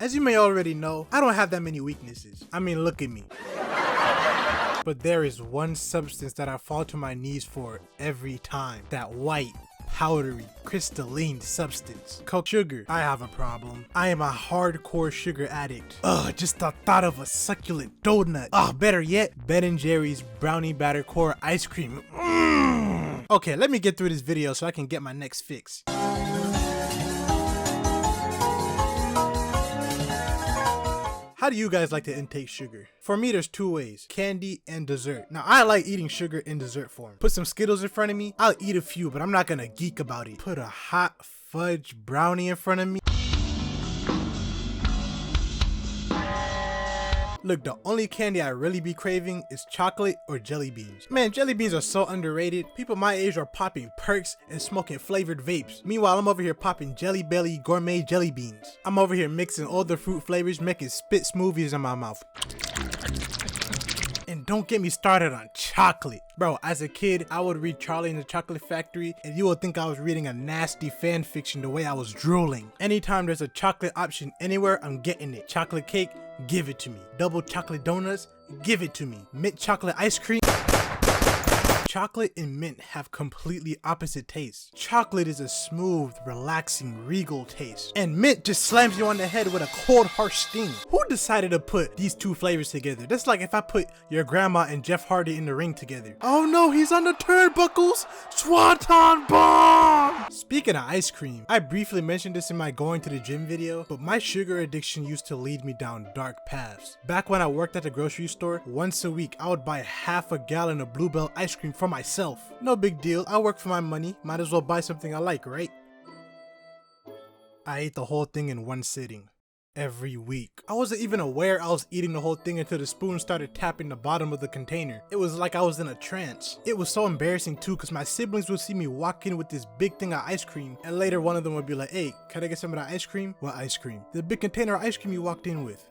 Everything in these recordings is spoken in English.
As you may already know, I don't have that many weaknesses. I mean, look at me. But there is one substance that I fall to my knees for every time. That white, powdery, crystalline substance. Coke sugar. I have a problem. I am a hardcore sugar addict. Ugh, just the thought of a succulent donut. Ugh, better yet, Ben & Jerry's brownie batter core ice cream. Okay, let me get through this video so I can get my next fix. How do you guys like to intake sugar? For me, there's two ways: candy and dessert. Now, I like eating sugar in dessert form. Put some Skittles in front of me, I'll eat a few, but I'm not gonna geek about it. Put a hot fudge brownie in front of me. Look, the only candy I really be craving is chocolate or jelly beans. Man, jelly beans are so underrated. People my age are popping perks and smoking flavored vapes. Meanwhile, I'm over here popping Jelly Belly gourmet jelly beans. I'm over here mixing all the fruit flavors, making spit smoothies in my mouth. And don't get me started on chocolate. Bro, as a kid, I would read Charlie and the Chocolate Factory and you would think I was reading a nasty fan fiction the way I was drooling. Anytime there's a chocolate option anywhere, I'm getting it. Chocolate cake, give it to me. Double chocolate donuts, give it to me. Mint chocolate ice cream. Chocolate and mint have completely opposite tastes. Chocolate is a smooth, relaxing, regal taste. And mint just slams you on the head with a cold, harsh sting. Who decided to put these two flavors together? That's like if I put your grandma and Jeff Hardy in the ring together. Oh no, he's on the turnbuckles! Swanton bomb! Speaking of ice cream, I briefly mentioned this in my going to the gym video, but my sugar addiction used to lead me down dark paths. Back when I worked at the grocery store, once a week I would buy half a gallon of Bluebell ice cream for myself. No big deal, I work for my money, might as well buy something I like, right? I ate the whole thing in one sitting. Every week. I wasn't even aware I was eating the whole thing until the spoon started tapping the bottom of the container. It was like I was in a trance. It was so embarrassing too, because my siblings would see me walk in with this big thing of ice cream, and later one of them would be like, "Hey, can I get some of that ice cream?" What ice cream? The big container of ice cream you walked in with.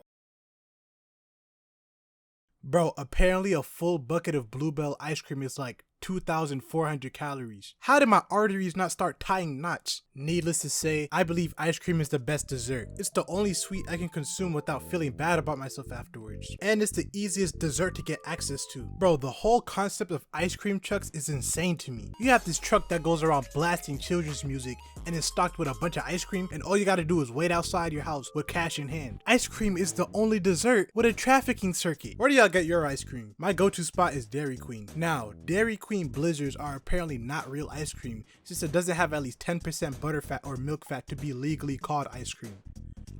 Bro, apparently a full bucket of Bluebell ice cream is like 2,400 calories. How did my arteries not start tying knots? Needless to say, I believe ice cream is the best dessert. It's the only sweet I can consume without feeling bad about myself afterwards. And it's the easiest dessert to get access to. Bro, the whole concept of ice cream trucks is insane to me. You have this truck that goes around blasting children's music and is stocked with a bunch of ice cream, and all you gotta do is wait outside your house with cash in hand. Ice cream is the only dessert with a trafficking circuit. Where do y'all get your ice cream? My go-to spot is Dairy Queen. Now, Dairy Queen Blizzards are apparently not real ice cream, since it doesn't have at least 10% butterfat or milk fat to be legally called ice cream,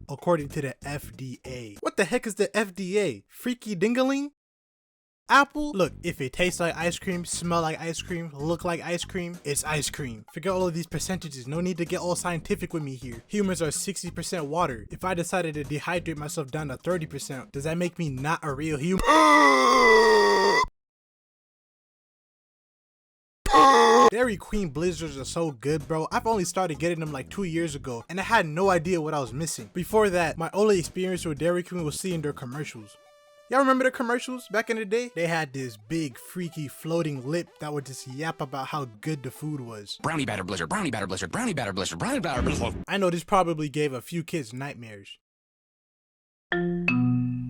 according to the FDA. What the heck is the FDA? Freaky dingaling? Apple? Look, if it tastes like ice cream, smell like ice cream, look like ice cream, it's ice cream. Forget all of these percentages, no need to get all scientific with me here. Humans are 60% water. If I decided to dehydrate myself down to 30%, does that make me not a real human? Dairy Queen Blizzards are so good, bro. I've only started getting them like 2 years ago, and I had no idea what I was missing. Before that, my only experience with Dairy Queen was seeing their commercials. Y'all remember the commercials back in the day? They had this big, freaky, floating lip that would just yap about how good the food was. Brownie batter blizzard, brownie batter blizzard, brownie batter blizzard, brownie batter blizzard. I know this probably gave a few kids nightmares.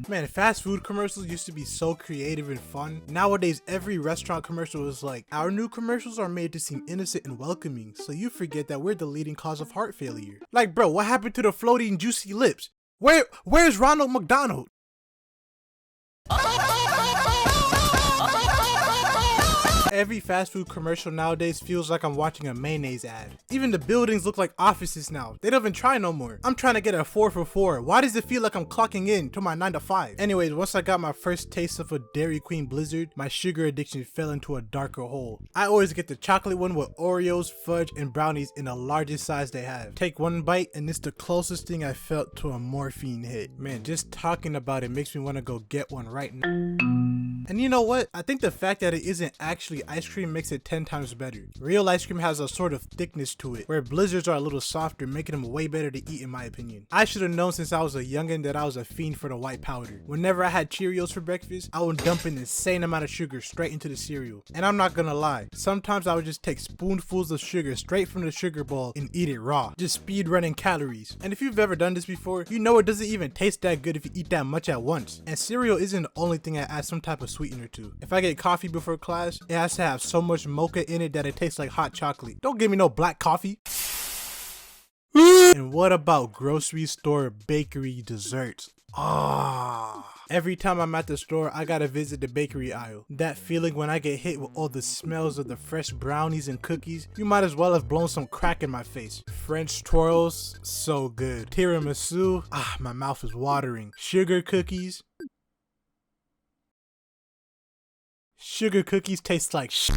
Man, fast food commercials used to be so creative and fun. Nowadays, every restaurant commercial is like, our new commercials are made to seem innocent and welcoming, so you forget that we're the leading cause of heart failure. Like, bro, what happened to the floating juicy lips? Where's Ronald McDonald? Every fast food commercial nowadays feels like I'm watching a mayonnaise ad. Even the buildings look like offices now. They don't even try no more. I'm trying to get a 4 for 4. Why does it feel like I'm clocking in to my 9 to 5? Anyways, once I got my first taste of a Dairy Queen Blizzard, my sugar addiction fell into a darker hole. I always get the chocolate one with Oreos, fudge, and brownies in the largest size they have. Take one bite and it's the closest thing I felt to a morphine hit. Man, just talking about it makes me want to go get one right now. And you know what? I think the fact that it isn't actually ice cream makes it 10 times better. Real ice cream has a sort of thickness to it, where blizzards are a little softer, making them way better to eat in my opinion. I should have known since I was a youngin' that I was a fiend for the white powder. Whenever I had Cheerios for breakfast, I would dump an insane amount of sugar straight into the cereal. And I'm not gonna lie, sometimes I would just take spoonfuls of sugar straight from the sugar bowl and eat it raw, just speed running calories. And if you've ever done this before, you know it doesn't even taste that good if you eat that much at once. And cereal isn't the only thing I add some type of sweetener to. If I get coffee before class, it has to have so much mocha in it that it tastes like hot chocolate. Don't give me no black coffee. And what about grocery store bakery desserts? Every time I'm at the store, I gotta visit the bakery aisle. That feeling when I get hit with all the smells of the fresh brownies and cookies, you might as well have blown some crack in my face. French twirls, so good. Tiramisu, my mouth is watering. Sugar cookies. Sugar cookies taste like shit.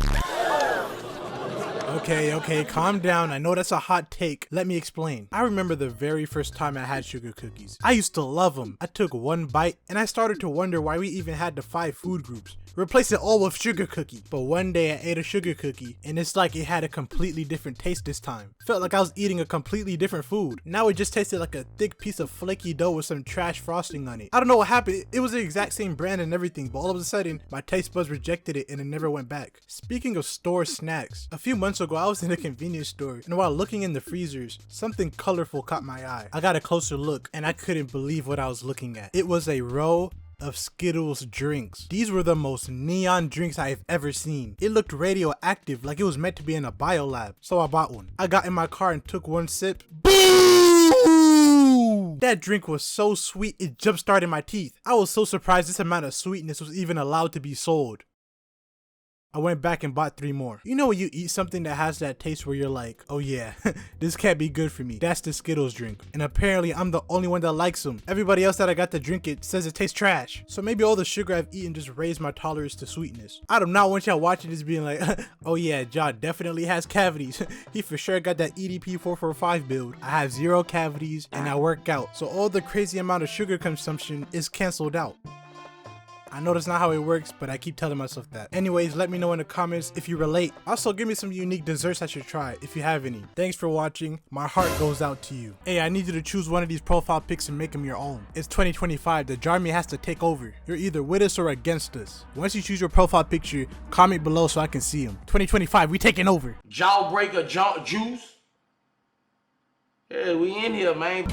Okay, calm down. I know that's a hot take. Let me explain. I remember the very first time I had sugar cookies. I used to love them. I took one bite and I started to wonder why we even had the 5 food groups. Replace it all with sugar cookie. But one day I ate a sugar cookie and it's like it had a completely different taste this time. Felt like I was eating a completely different food. Now it just tasted like a thick piece of flaky dough with some trash frosting on it. I don't know what happened. It was the exact same brand and everything, but all of a sudden my taste buds rejected it and it never went back. Speaking of store snacks, a few months ago I was in a convenience store and while looking in the freezers, something colorful caught my eye. I got a closer look and I couldn't believe what I was looking at. It was a row of Skittles drinks. These were the most neon drinks I have ever seen. It looked radioactive, like it was meant to be in a biolab. So I bought one. I got in my car and took one sip. Boom! That drink was so sweet, it jump started my teeth. I was so surprised this amount of sweetness was even allowed to be sold. I went back and bought 3 more. You know when you eat something that has that taste where you're like, oh yeah, this can't be good for me. That's the Skittles drink. And apparently I'm the only one that likes them. Everybody else that I got to drink it says it tastes trash. So maybe all the sugar I've eaten just raised my tolerance to sweetness. I do not want y'all watching this being like, oh yeah, John definitely has cavities. He for sure got that EDP 445 build. I have 0 cavities and I work out. So all the crazy amount of sugar consumption is canceled out. I know that's not how it works, but I keep telling myself that. Anyways, let me know in the comments if you relate. Also, give me some unique desserts I should try if you have any. Thanks for watching. My heart goes out to you. Hey, I need you to choose one of these profile pics and make them your own. It's 2025. The Jarmy has to take over. You're either with us or against us. Once you choose your profile picture, comment below so I can see them. 2025, we taking over. Jawbreaker, juice. Yeah, we in here, man.